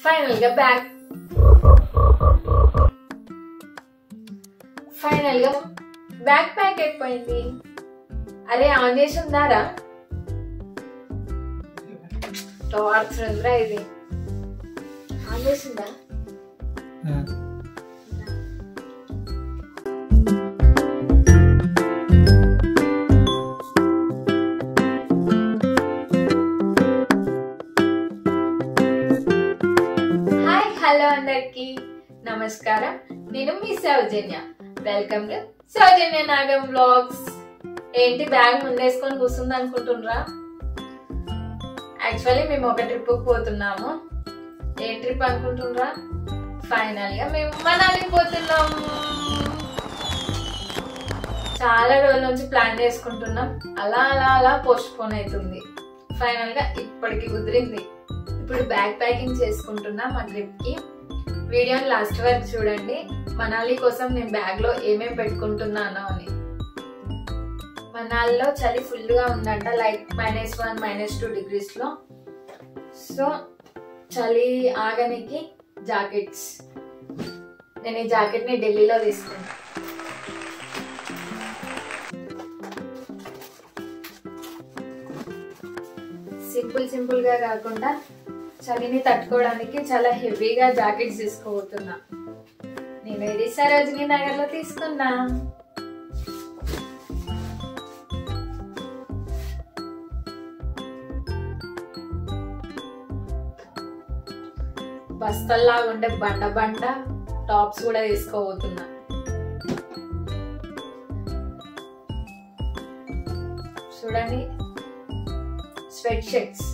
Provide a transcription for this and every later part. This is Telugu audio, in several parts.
ఫైనల్ గా బ్యాక్ ప్యాక్ అయిపోయింది. అరే ఆన్ చేసి ఉందారా? టార్చ్ ఉందిరా, ఇది ఆన్ చేసిందా? హలో అందరికి నమస్కారం, నేను మీ Soujanya. Welcome to Soujanya Nagam vlogs. ఏంటి బ్యాగ్ ముందేసుకొని కూర్చుంది అనుకుంటున్నారా? యాక్చువల్లీ మేము ఒక ట్రిప్ పోతున్నాము. ఏ ట్రిప్ అనుకుంటున్నారా? ఫైనల్ గా మేము మనాలి పోతున్నాం. చాలా రోజుల నుంచి ప్లాన్ చేసుకుంటున్నాం, అలా అలా అలా పోస్ట్ పోన్ అవుతుంది. ఫైనల్ గా ఇప్పటికి కుదిరింది. ఇప్పుడు బ్యాగ్ ప్యాకింగ్ చేసుకుంటున్నా మా ట్రిప్ కి. వీడియోని లాస్ట్ వరకు చూడండి. మనాలి కోసం నేను బ్యాగ్ లో ఏమేమి పెట్టుకుంటున్నాను అని. మనాలిలో చలి ఫుల్ గా ఉందంట, లైక్ -1, -2 degrees లో. సో చలి ఆగనికి జాకెట్స్. నేను ఈ జాకెట్ ని ఢిల్లీలో తీసుకున్నా. సింపుల్ గా కాకుండా చలిని తట్టుకోవడానికి చాలా హెవీగా జాకెట్స్ తీసుకోబోతున్నా. నేను ఇది సరోజినీ నగర్ లో తీసుకున్నా. బస్తల్లాగా ఉండే బండ టాప్స్ కూడా తీసుకోబోతున్నా. చూడండి, స్వెట్ షర్ట్స్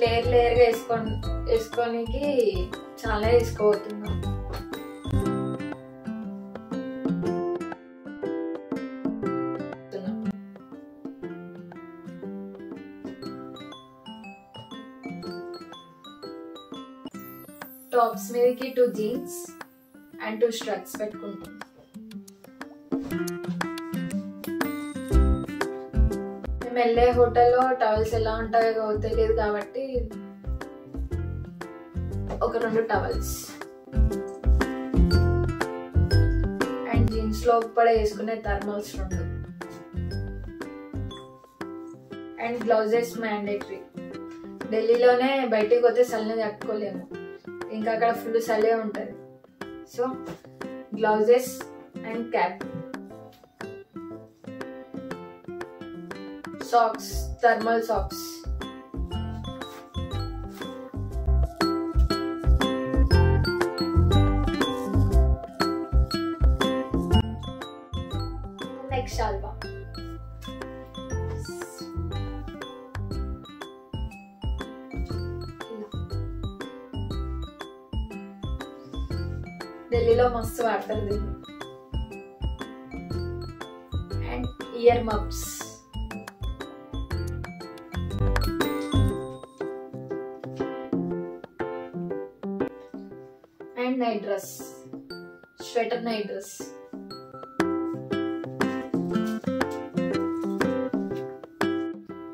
లేయర్ గా వేసుకోనికి చాలా వేసుకోబోతున్నా. టాప్స్ మీదకి 2 జీన్స్ అండ్ 2 స్ట్రక్స్ పెట్టుకుంటాం. వెళ్ళే హోటల్లో టవల్స్ ఎలా ఉంటాయో తెలియదు కాబట్టి ఒక 2 టవల్స్ అండ్ జీన్స్ లోపల వేసుకునే థర్మల్స్ 2 అండ్ గ్లౌజెస్ మ్యాండేటరీ. ఢిల్లీలోనే బయటికి పోతే చల్లని తట్టుకోలేము, ఇంకా అక్కడ ఫుల్ చలే ఉంటుంది. So gloves and cap. Socks, thermal socks. Next షాల్వా. ఢిల్లీలో మస్తు వాడతారు దీన్ని. And ear muffs. And night dress, sweater night dress.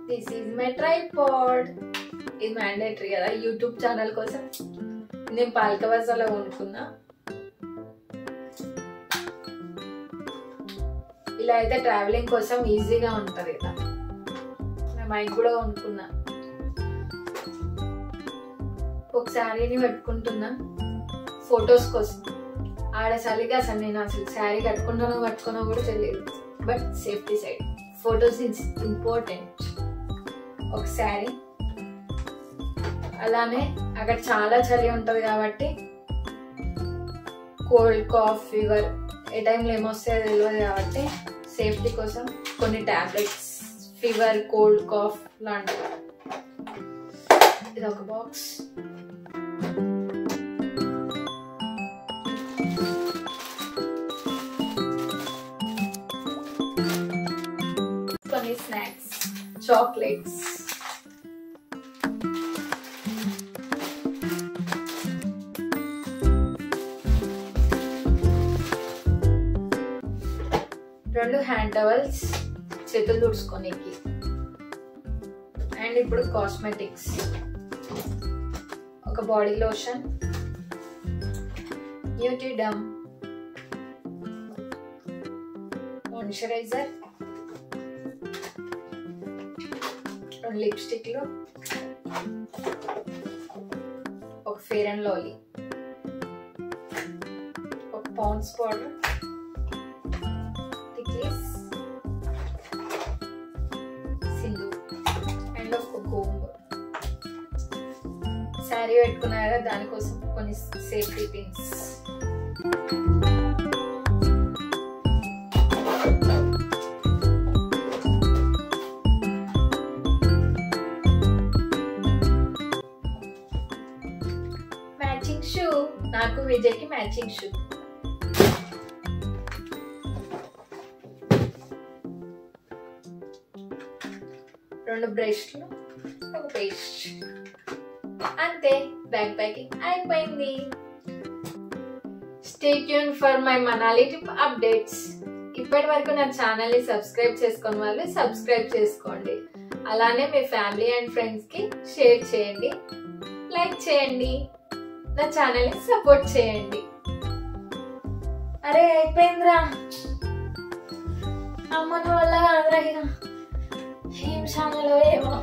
This is my tripod. ఇది మ్యాండేటరీ కదా యూట్యూబ్ ఛానల్ కోసం. నేను పాలక బజార్లో కొనుక్కున్నా. ఇలా అయితే ట్రావెలింగ్ కోసం ఈజీగా ఉంటది కదా. నా మైక్ కూడా కొనుక్కున్నా. ఒక శారీని పెట్టుకుంటున్నా ఫొటోస్ కోసం. ఆడ చలిగా అసలు నేను అసలు శారీ కట్టుకున్నానో కూడా తెలియదు. But safety side photos is important. ఒక శారీ, అలానే అక్కడ చాలా చలి ఉంటుంది కాబట్టి కోల్డ్, కాఫ్, ఫీవర్ ఏ టైంలో ఏమొస్తాయో తెలియదు కాబట్టి సేఫ్టీ కోసం కొన్ని టాబ్లెట్స్, ఫీవర్, కోల్డ్, కాఫ్ లాంటివి. ఇది ఒక బాక్స్. కొన్ని స్నాక్స్, చాక్లెట్స్. రెండు హ్యాండ్ టవల్స్, చేతులు తుడుచుకోనికి. అండ్ ఇప్పుడు కాస్మెటిక్స్, ఒక బాడీ లోషన్, న్యూట్రిడమ్ మాయిశ్చరైజర్, 2 లిప్స్టిక్లు, ఒక ఫెయిర్ అండ్ లవ్లీ, ఒక పాండ్స్ పౌడర్, టిక్లీస్, సింధు అండ్ ఒక గోంబు. శారీ పెట్టుకున్నారా, దానికోసం కొన్ని సేఫ్టీ పిన్స్. మ్యాచింగ్ షూ, నాకు విజయ్కి మ్యాచింగ్ షూ. రెండు బ్రష్లు, ఒక పేస్ట్. అంతే, బ్యాగ్ ప్యాకింగ్ అయిపోయింది. Stay tune for my Manali trip updates. ఇప్పటి వరకు నా ఛానల్ ని సబ్స్క్రైబ్ చేసుకున్న వాళ్ళు సబ్స్క్రైబ్ చేసుకోండి. అలానే మీ ఫ్యామిలీ అండ్ ఫ్రెండ్స్ కి షేర్ చేయండి, లైక్ చేయండి, నా ఛానల్ ని సపోర్ట్ చేయండి. అరే అయిపోయిందిరా, అమ్మ వల్ల కాదురా, ఏం ఛానల్ ఏమో.